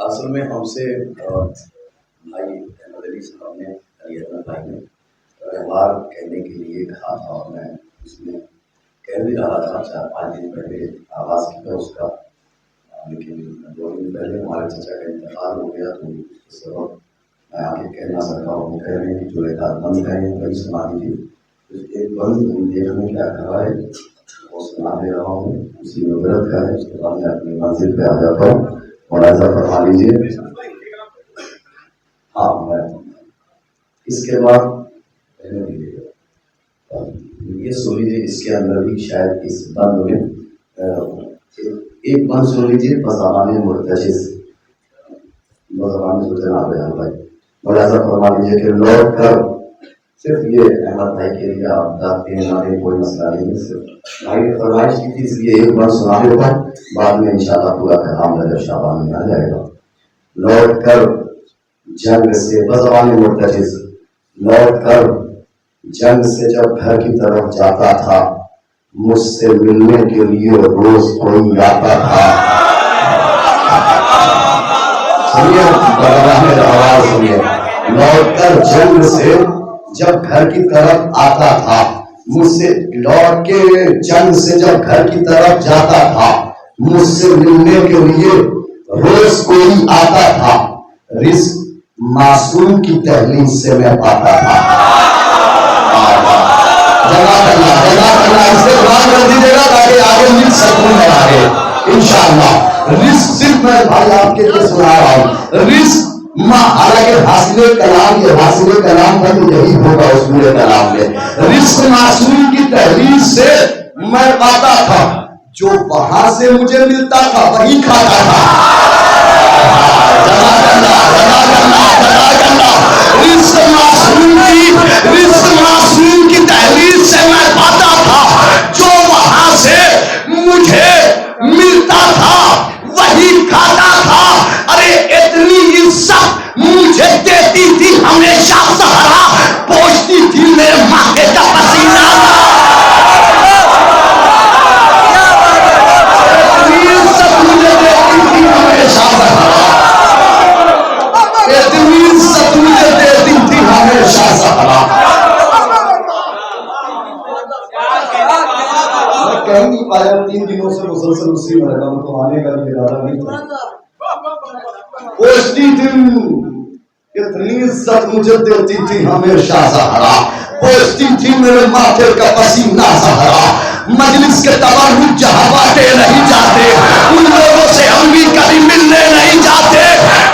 B: असल में हमसे भाई अहमद अली साहब ने भाई ने व्यवहार कहने के लिए कहा था और मैं उसमें कह भी रहा था 4-5 दिन पहले आवाज़ किया उसका, लेकिन 2 दिन पहले हमारे चाचा का इंतकाल हो गया तो उस सबब मैं आगे कह ना सका हूँ। कह रहे हैं कि जो एक बंद है वही सुना दीजिए। एक बंद देखने क्या कहा है वो सुना दे रहा हूँ, उसी में व्रत का है। उसके बाद मैं अपनी मंजिल पे आ जाता हूँ, मुलाजा फरमा लीजिए। हाँ मैं इसके बाद ये सुन लीजिए, इसके अंदर भी शायद इस बंद में एक बंद सुन लीजिए। बज़ामाने मुर्तजिज़ बज़ामाने सुल्तान भाई मुलाजा फरमा लीजिए कि लौट कर सिर्फ ये अहमद भाई के लिए आप दाते हैं, हमारे कोई मसला नहीं है। सिर्फ भाई ने फरमाइश की थी, इसलिए एक बार सुना देता हूँ, बाद में इंशाल्लाह पूरा पैगाम रजब शाबान में आ जाएगा। लौट कर जंग से बज़बान मुर्तजिज़, लौट कर जंग से जब घर की तरफ जाता था, मुझसे मिलने के लिए रोज कोई आता था। सुनिए, आवाज सुनिए। लौट कर जंग से जब घर की तरफ आता था, मुझसे लौट के जंग से जब घर की तरफ जाता था, मुझसे मिलने के लिए रोज कोई आता था। रिस्क मासूम की तहलील से मैं पाता था। जमा करना इससे बात कर दीजिएगा ताकि आगे मिल सकूं मैं आगे इंशाअल्लाह। रिस्क सिर्फ मैं भाई आपके लिए सुना रहा हूँ। रिस्क हालांकि हासिल कलाम, ये हासिल कलाम का तो यही होगा उस पूरे कलाम में। रिस्क मासूम की तहरीर से मैं पाता था, जो वहां से मुझे मिलता था वही खाता था। जमा करना। रिस्क मासूम की तहरीर से मैं पाता था, जो वहां से मुझे मिलता था वही खाता था। अरे इतनी इज्जत मुझे देती थी हमेशा सहरा, पोंछती थी मेरे माथे का पसीना। इतनी इज्जत मुझे देती थी हमेशा सहरा, इतनी इज्जत मुझे देती थी हमेशा सहरा। मैं कह नहीं पाया, 3 दिनों से मुसलसल उसी में लगा, तो आने का भी इरादा नहीं था। पोछती थी, इतनी इज्जत मुझे देती थी हमेशा सहरा, पोछती थी मेरे माथे का पसीना सहरा। मजलिस के तबर्रुज जहां बांटे नहीं जाते, उन लोगों से हम भी कभी मिलने नहीं जाते।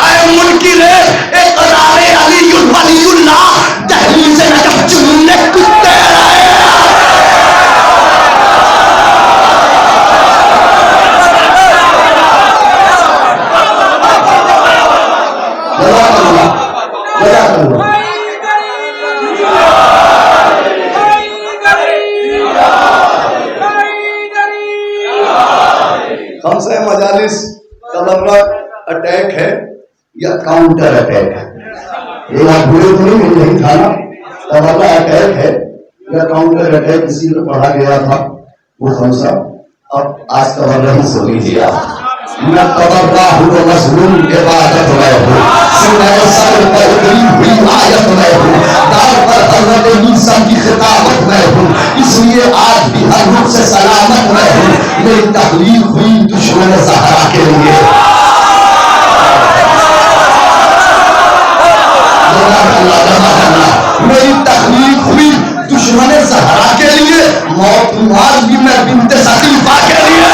B: ऐ मुनकिरे इकरारे अलीयुल वलीयुल्लाह, दहलीज से जब चुनने कुत्ते रहे। हमसे मजालिस तबर्रुक अटैक है या काउंटर अटैक है? ये आप भूले तो नहीं था ना, तबर्रुक अटैक है या काउंटर अटैक, इसी में पढ़ा गया था वो खमसा। अब आज तबर्रुक ही सुन लीजिए आप। मैं तबर्रा हूँ तो मजलूम इबादत में हूँ, सुनाए सर पर उतरी हुई आयत में हूँ, दार पर हज़रत ईसा की खिताबत में हूँ, इसलिए आज भी हर रुख से सलामत में हूँ। मेरी तकलीफ हुई दुश्मन ज़हरा के लिए, मेरी तकलीफ हुई दुश्मन ज़हरा के लिए, मौत आज भी मैं बिन्ते सकीफा के लिए।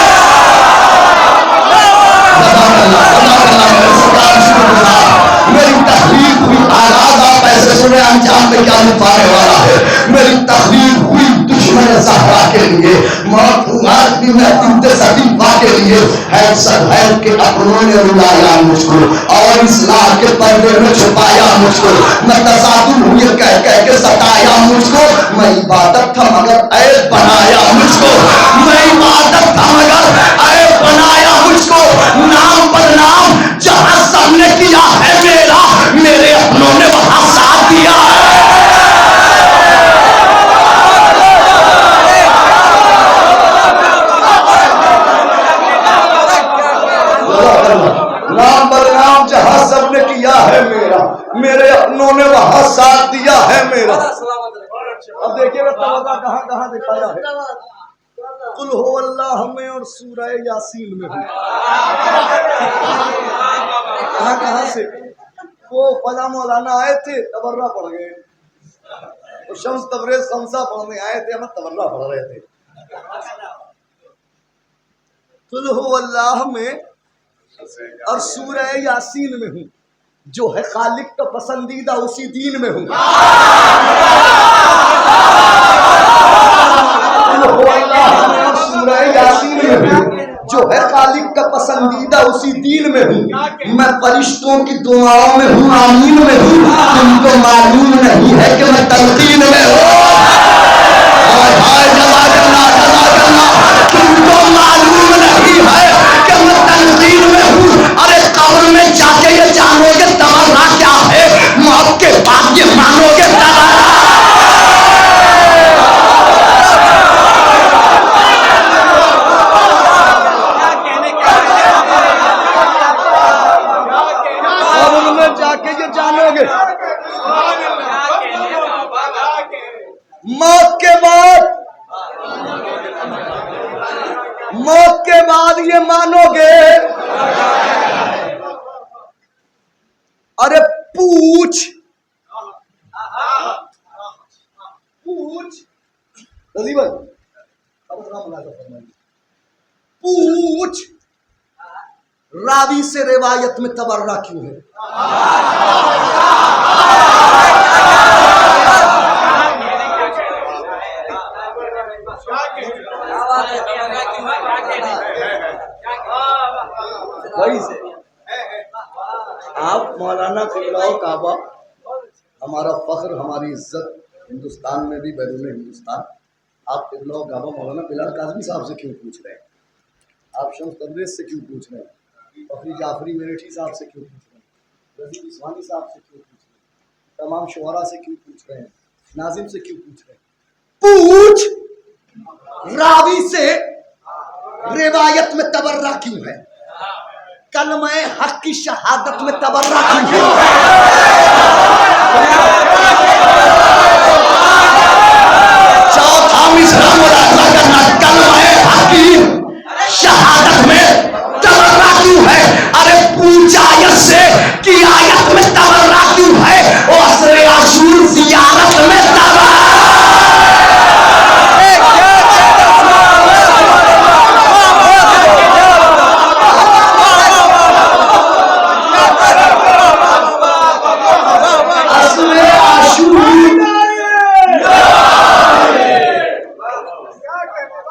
B: मेरी तकलीफ हुई, आगाज आप ऐसे सुने, अंजाम में क्या पाने वाला है। मेरी तकलीफ हुई दुश्मन ज़हरा के लिए, मौत आज भी मैं बिन्ते सकीफा के लिए। है सब है कि अपनों ने रुलाया मुझको और इस्लाम के पर्दे में छुपाया मुझको। मैं तसादुल हुए कह कह के सताया मुझको। मैं इबादत था मगर ऐब बनाया मुझको, मैं इबादत था मगर ऐब बनाया मुझको। नाम बदनाम जहां सबने किया है मेरा, मेरे अपनों ने वहां साथ दिया है। नाम बदनाम जहां सबने किया है मेरा, मेरे अपनों ने वहां साथ दिया है मेरा। अब देखिएगा तवज्जो कहां कहां दिखाया है। कुल हो अल्लाह में और सूरह यासीन में हूँ। कहां से वो फला मौलाना आए थे, तबर्रा पढ़ गए, तो शम्स तबरेज खमसा पढ़ने आए थे, हम तबर्रा पढ़ रहे थे। कुल हो अल्लाह में और सूरह यासीन में हूँ, जो है खालिक का पसंदीदा उसी दीन में हूँ। सूरह यासीन में हूँ,
C: जो है खालिक का पसंदीदा उसी दीन में हूँ। मैं फरिश्तों की दुआओं में हूँ, आमीन में हूँ। तुमको मालूम नहीं है कि मैं तलकीन में हूँ। तुमको मालूम नहीं है कि मैं तलकीन में हूँ। अरे कब्र में जाके ये जानोगे तमन्ना क्या है, मौत के बाद ये मानोगे तमन्ना। जाके ये जानोगे मौत के बाद ये मानोगे। अरे पूछ पूछ रावी से रिवायत में तबर्रा क्यों है? वही से आप मौलाना क़िबला काबा, हमारा फख्र, हमारी इज्जत हिंदुस्तान में भी बैरून हिंदुस्तान। आप क़िबला काबा मौलाना बिलाल काज़मी साहब से क्यों पूछ रहे हैं? आप शम्स तबरेज़ से क्यों पूछ रहे हैं? फखरी जाफरी मेरठी साहब से क्यों पूछ रहे हैं? रज़ी उस्मानी साहब से क्यों पूछ रहे हैं? तमाम शुअरा से क्यों पूछ रहे हैं? नाजिम से क्यों पूछ रहे हैं? पूछ रावी से रिवायत में तबर्रा क्यों है? कलमा हक की शहादत में तबर्रा क्यों है? चौथा मिसरा मुलाज़ा करना, कलमा हक की शहादत में तबर्रा क्यों है? अरे पूछ आयत से कि आयत में तबर्रा क्यों है? और असरे आशूर ज़ियारत में तबर्रा।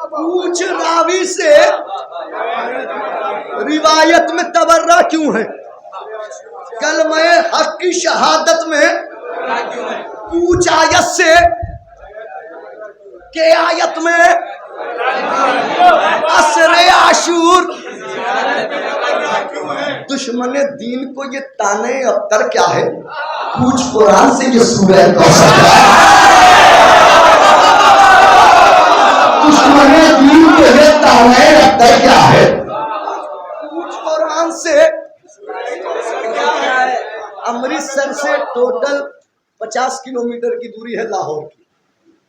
C: पूछ रावी से रिवायत में तबर्रा क्यों है? कलमा हक की शहादत में पूछ आयत से के आयत में असरे आशूर। दुश्मन दीन को ये ताने अख्तर क्या है? पूछ कुरान से ये सूरह कौसर। दुश्मन दीन को ये ताने अख्तर क्या है? पूछ कुरान से। अमृतसर से टोटल 50 किलोमीटर की दूरी है लाहौर की।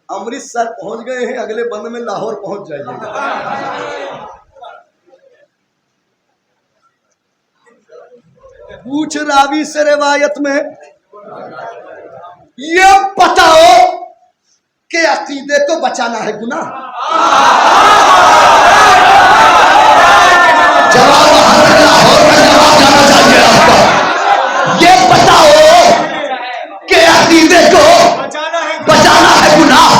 C: अमृतसर पहुंच गए हैं, अगले बंद में लाहौर पहुंच जाइएगा। पूछ रावी से रिवायत में ये बताओ कि अकीदे को बचाना है गुनाह? जवाब लाहौर में जवाब जाना चाहिए आपका। ये बताओ कि अकीदे को बचाना है गुनाह?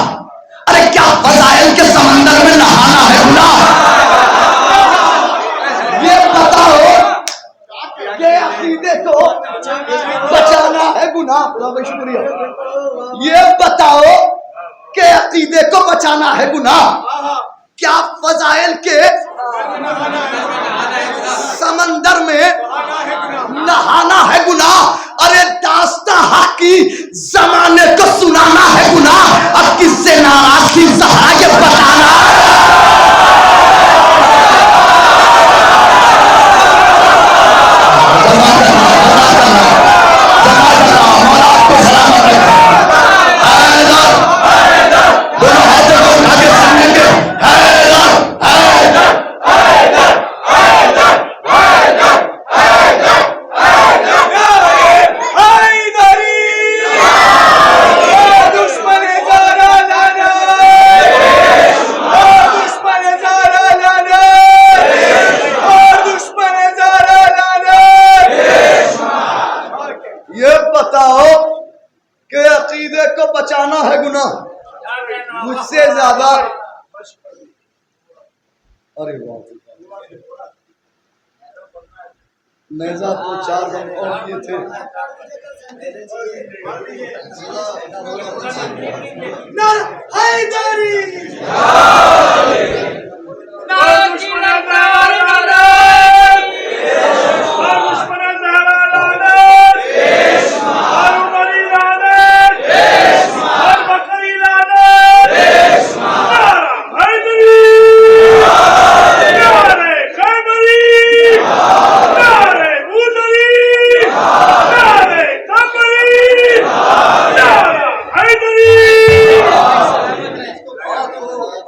C: अरे क्या फजाइल के समंदर में नहाना है गुनाह? ये बताओ कि अकीदे को बचाना है गुनाह? बहुत शुक्रिया। ये बताओ कि अकीदे को बचाना है गुनाह? क्या फजाइल के समंदर में नहाना है गुनाह? अरे दास्तां हक की जमाने को सुनाना है गुनाह? अब किससे नाराज की ज़हरा ये बताना। बचाना है गुनाह? मुझसे ज्यादा। अरे वाह, नैजा तो 4 दम और किए थे।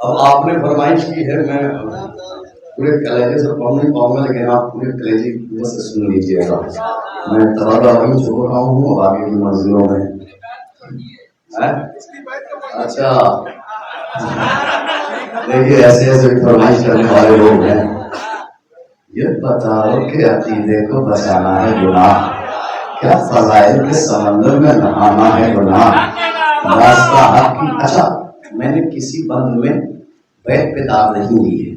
C: अब आपने फरमाइश की है, मैं पूरे कलेजे से पढ़ नहीं पाऊंगा, लेकिन आप पूरे कलेजे से सुन लीजिएगा। मैं तबादला वहीं छोड़ रहा हूँ अब आगे की मंजिलों में। अच्छा, देखिए ऐसे ऐसे फरमाइश करने वाले लोग हैं। ये बताओ कि अकीदे को बचाना है गुनाह, क्या फजाइल के समंदर में नहाना है गुनाह, रास्ता हक की। अच्छा, मैंने किसी बंद में बैठ पे दाद नहीं दी है,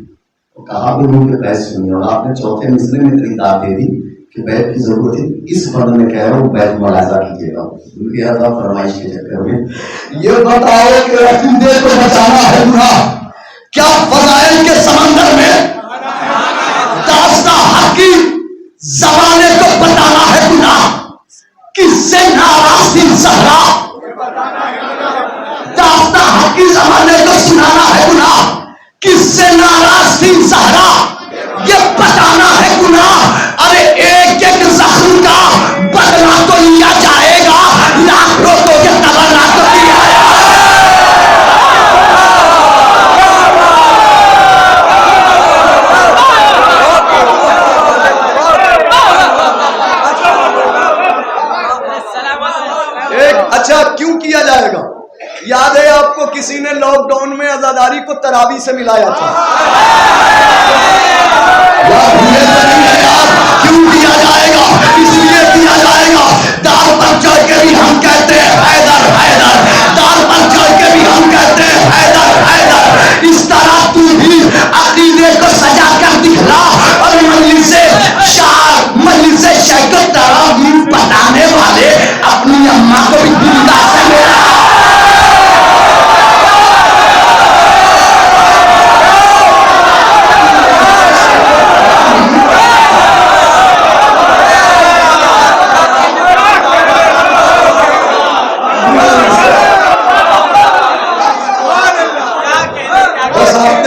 C: तो कहा भी नहीं कि बैठ सुनिए, और आपने चौथे मिसरे में इतनी दाद दे दी कि बैठ की जरूरत है। इस बंद में कह रहा हूँ बैठ मुलाजा कीजिएगा, फरमाइश के चक्कर में। ये बताओ कि अकीदे को बचाना है गुनाह, क्या फजाइल के समंदर में दास्ता हक की जमाने को बताना है गुनाह, किससे नाराज थी सहरा, दास्ता हक की जमाने को सुनाना है गुनाह, किससे नाराज थी सहरा, ये बताना है गुनाह। अरे एक एक जख्म का बदला तो लिया जाएगा, लाख रोकोगे तबर्रा तो लिया अच्छा क्यों किया जाएगा? याद है आपको किसी ने लॉकडाउन में आजादारी को तरावी से मिलाया था। क्यों किया जाएगा? इसलिए किया जाएगा, दाल पर चढ़ के भी हम कहते हैं हैदर हैदर, दाल पर चढ़ के भी हम कहते हैं हैदर हैदर। इस तरह तू भी अकीदे को सजा कर दिखला और मजलिस से शेख तरावी बताने वाले अपनी अम्मा को भी जिंदा से मेरा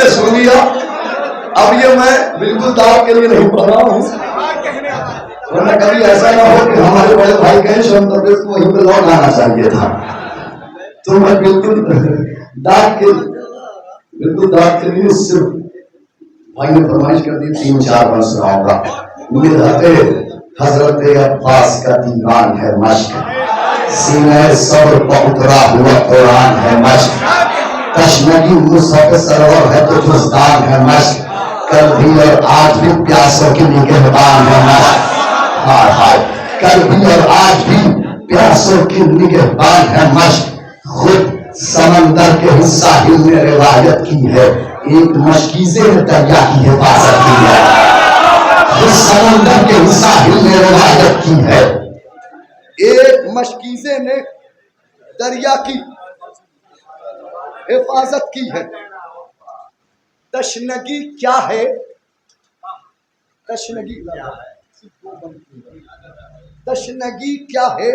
C: सुन लिया। अब ये मैं बिल्कुल दाव के लिए नहीं पढ़ रहा हूँ, वरना कभी ऐसा ना हो कि हमारे बड़े भाई कहें शोन तबरेज को वहीं पे लौट आना चाहिए था। तो मैं बिल्कुल दाव के लिए सिर्फ भाई ने फरमाइश कर दी 3-4 बार सुनाऊंगा। मिलते हजरत अब्बास का दीवान है मश्क, सीने सब्र पर उतरा हुआ कुरान है मश्क, तशनगी मुसहफ सरवर है तो जुज़दान है मश्क, कल भी और आज भी प्यासों की निगहबान है मश्क। हाय हाय, कल भी और आज भी प्यासों की निगहबान है मश्क। खुद समंदर के साहिल ने रिवायत की है, एक मशकीज़े ने दरिया की हिफाजत की है। खुद समंदर के साहिल ने रिवायत की है, एक मशकीज़े ने दरिया की हिफाजत की है। तशनगी क्या है? तशनगी क्या है?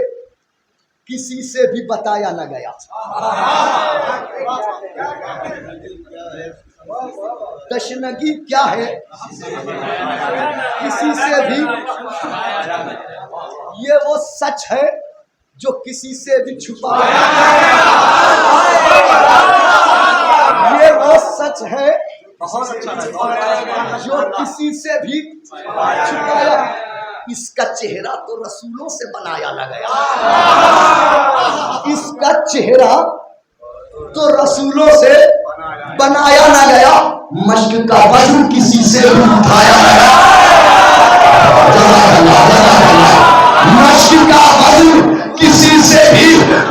C: किसी से भी बताया न गया। तशनगी क्या है? किसी से भी, ये वो सच है जो किसी से भी छुपा, ये वो सच है जो किसी से भी छुपाया। इसका चेहरा तो रसूलों से बनाया न गया, इसका चेहरा तो रसूलों से बनाया न गया। मश्क का वजन किसी से भी उठाया न गया, मश्क का वजन किसी से भी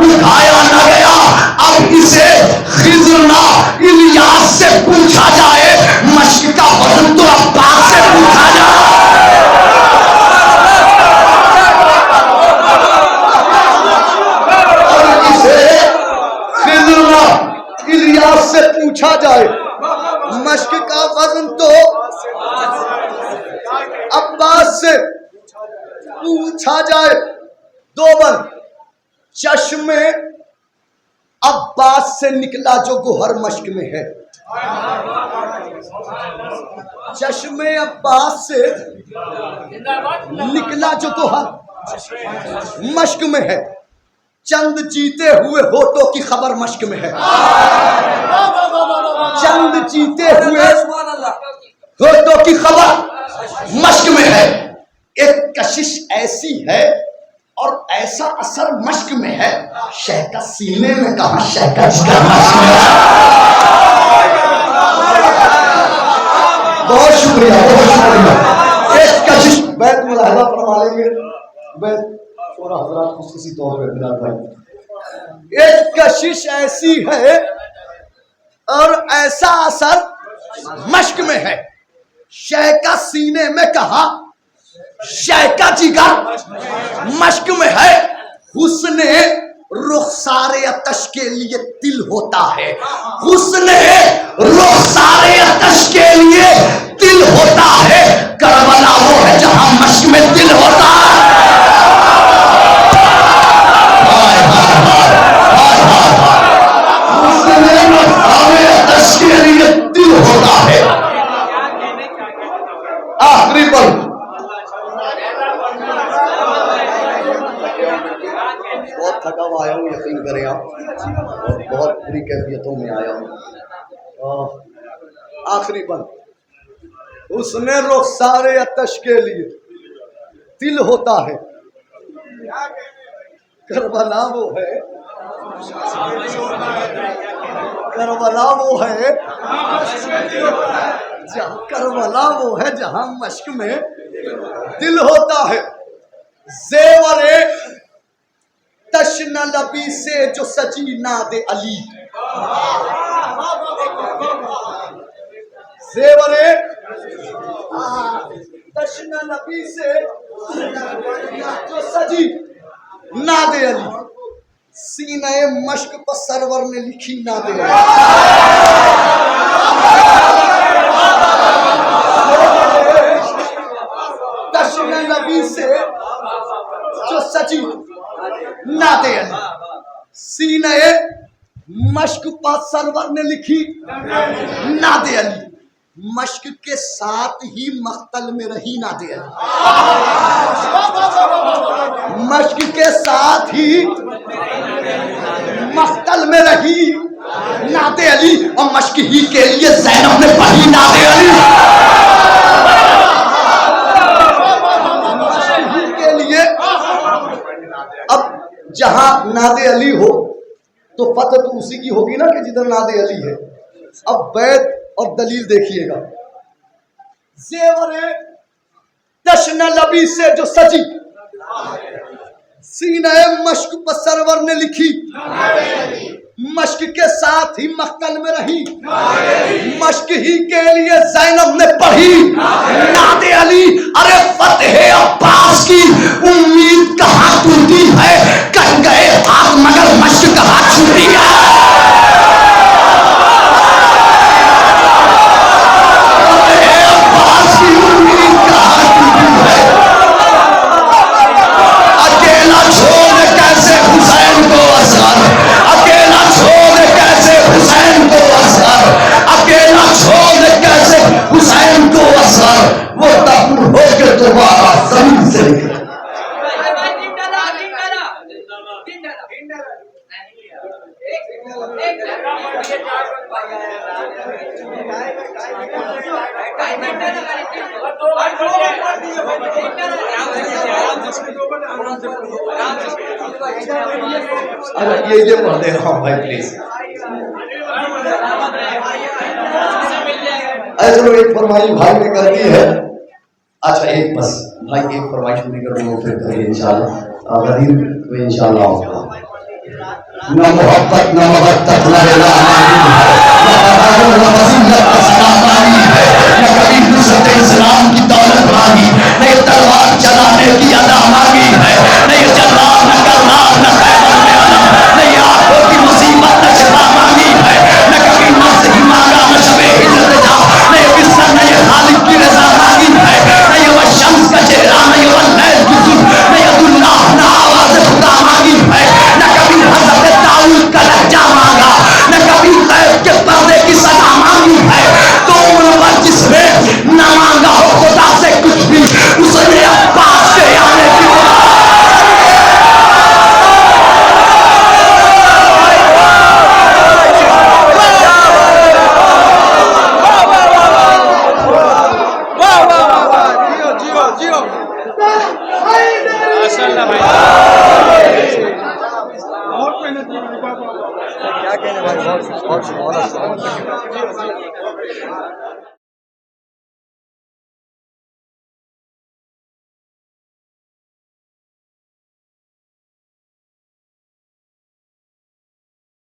C: उठाया न गया। अब इसे खिज़रना इलियास से पूछा जाए, मश्क का वजन तो अब्बास से पूछा जाए। दोबर चश्मे अब्बास से निकला जो गोहर मश्क में है। चश्मे अब्बास से निकला जो गोहर मश्क में है। चंद जीते हुए होठों की खबर मश्क में है। चंद जीते हुए होठों की खबर मश्क में है। एक कशिश ऐसी है और ऐसा असर मश्क में है, शहका सीने में कहा शहका जिगर मश्क में है। बहुत शुक्रिया, बहुत शुक्रिया। एक कशिश बैत मुलाहिजा फरमा लेंगे बैत और हजरात खुशखुशी तौर पे बिलाल भाई। एक कशिश ऐसी है और ऐसा असर मश्क में है, शहका सीने में कहा शहका जिगर मश्क में है। हुस्ने रुखसारे अतश के लिए दिल होता है। हुस्ने रुखसारे अतश के लिए दिल होता है। करबला वो है जहां मश्क में दिल होता है। हुस्ने रुखसारे अतश के लिए दिल होता है। आखिरी पल बहुत थका हुआ आया हूँ, यकीन करें आप, और बहुत बुरी कैफियतों में आया हूँ। आखिरी बंद उसने रुखसारे अतश के लिए दिल होता है। करबला वो है, करबला वो है जहाँ, करबला वो है जहाँ मश्क में दिल होता है। ज़ेवरे तश्न लबी से जो सजी नादे अली। ज़ेवरे तश्न लबी से जो सजी नादे अली। सीने मश्क पर सरवर ने लिखी नादे अली। तश्न लबी से जो सजी नादे अली। सीने मश्क पर सरवर ने लिखी नादे अली। मश्क के साथ ही मख्तल में रही नादे अली। मश्क के साथ ही मख्तल में रही नादे अली और मश्क ही के लिए ज़ैनब ने पढ़ी नादे अली। मश्क ही के लिए। अब जहां नादे अली हो तो फतह तो उसी की होगी ना कि जिधर नादे अली है। अब बैत और दलील देखिएगा। ज़ेवरे तश्न लबी से जो सजी, सीने मश्क पर सरवर ने लिखी। मश्क के साथ ही मख्तल में रही। मश्क ही के लिए ज़ैनब ने पढ़ी नादे अली। अरे फतेह अब्बास की उम्मीद कहाँ टूटी है, कह गए हाथ मगर मश्क कहाँ छूटी है। फतेह अब्बास की उम्मीद कहाँ टूटी है। अकेला छोड़ कैसे हुसैन को असर, अकेला छोड़ कैसे हुसैन को असर, अकेला छोड़ कैसे हुसैन को असर। वो तब होकर दोबारा जमीन से निकला। अरे ये पढ़ दे रहा हूँ भाई प्लीज। चलो एक फरमाइश भाई ने कर दी है। अच्छा एक बस भाई एक फरमाइश पूरी कर दूंगा फिर करेंगे इंशाल्लाह। गरीब तो इंशाल्लाह होगा। न मोहब्बत न मोहब्बत न कभी नुसरत इस्लाम की दौलत मांगी, न तलवार चलाने की अदा मांगी है, न जल्लाद न करनार न खैबर में अलम, न आंखों की मुसीबत न शफा मांगी है, न कभी नफ्स ही मांगा न शबे हिजर जा, न बिस्तर न ये खालिक की रजा मांगी है, न ये वह शम्स का चेहरा न ये वह लैल की जुल्फ, न ये दुल्लाह न आवाज़
A: माशाल्लाह भाई।
D: बहुत मेहनत की
C: क्या कहने भाई, बहुत